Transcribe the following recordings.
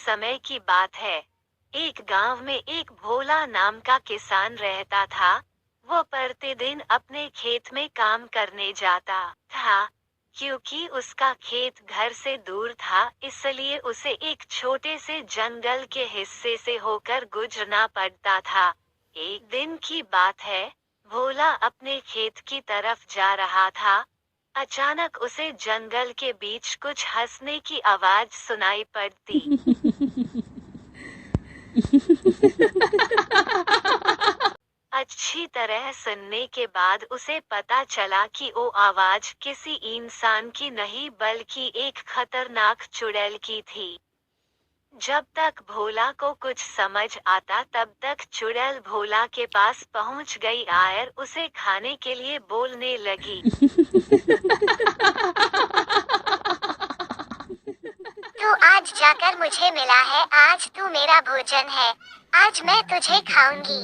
समय की बात है। एक गांव में एक भोला नाम का किसान रहता था। वो प्रतिदिन अपने खेत में काम करने जाता था। क्योंकि उसका खेत घर से दूर था, इसलिए उसे एक छोटे से जंगल के हिस्से से होकर गुजरना पड़ता था। एक दिन की बात है, भोला अपने खेत की तरफ जा रहा था। अचानक उसे जंगल के बीच कुछ हंसने की आवाज सुनाई पड़ती। अच्छी तरह सुनने के बाद उसे पता चला कि वो आवाज किसी इंसान की नहीं बल्कि एक खतरनाक चुड़ैल की थी। जब तक भोला को कुछ समझ आता तब तक चुड़ैल भोला के पास पहुंच गई और उसे खाने के लिए बोलने लगी। तू आज जाकर मुझे मिला है, आज तू मेरा भोजन है, आज मैं तुझे खाऊंगी।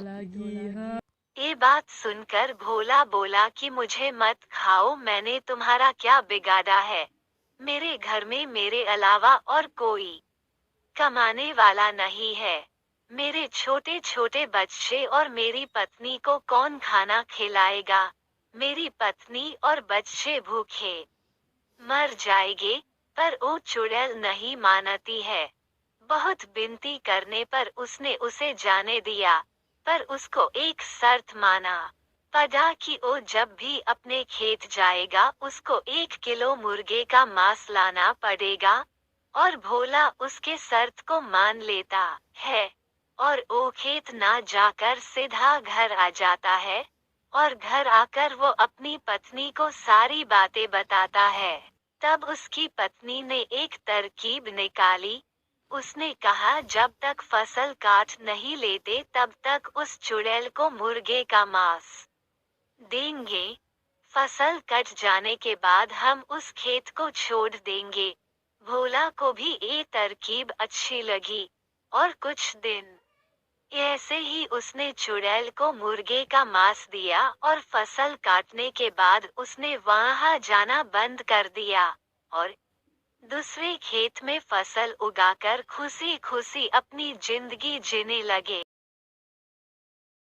ये बात सुनकर भोला बोला कि मुझे मत खाओ, मैंने तुम्हारा क्या बिगाड़ा है। मेरे घर में मेरे अलावा और कोई कमाने वाला नहीं है। मेरे छोटे छोटे बच्चे और मेरी पत्नी को कौन खाना खिलाएगा। मेरी पत्नी और बच्चे भूखे मर जाएंगे। पर वो चुड़ैल नहीं मानती है। बहुत विनती करने पर उसने उसे जाने दिया, पर उसको एक शर्त माना पड़ा कि वो जब भी अपने खेत जाएगा उसको 1 किलो मुर्गे का मांस लाना पड़ेगा। और भोला उसके शर्त को मान लेता है और वो खेत ना जाकर सीधा घर आ जाता है। और घर आकर वो अपनी पत्नी को सारी बातें बताता है। तब उसकी पत्नी ने एक तरकीब निकाली। उसने कहा जब तक फसल काट नहीं लेते तब तक उस चुड़ैल को मुर्गे का मांस देंगे। फसल कट जाने के बाद हम उस खेत को छोड़ देंगे। भोला को भी ये तरकीब अच्छी लगी और कुछ दिन ऐसे ही उसने चुड़ैल को मुर्गे का मांस दिया और फसल काटने के बाद उसने वहां जाना बंद कर दिया और दूसरे खेत में फसल उगाकर खुशी खुशी अपनी जिंदगी जीने लगे।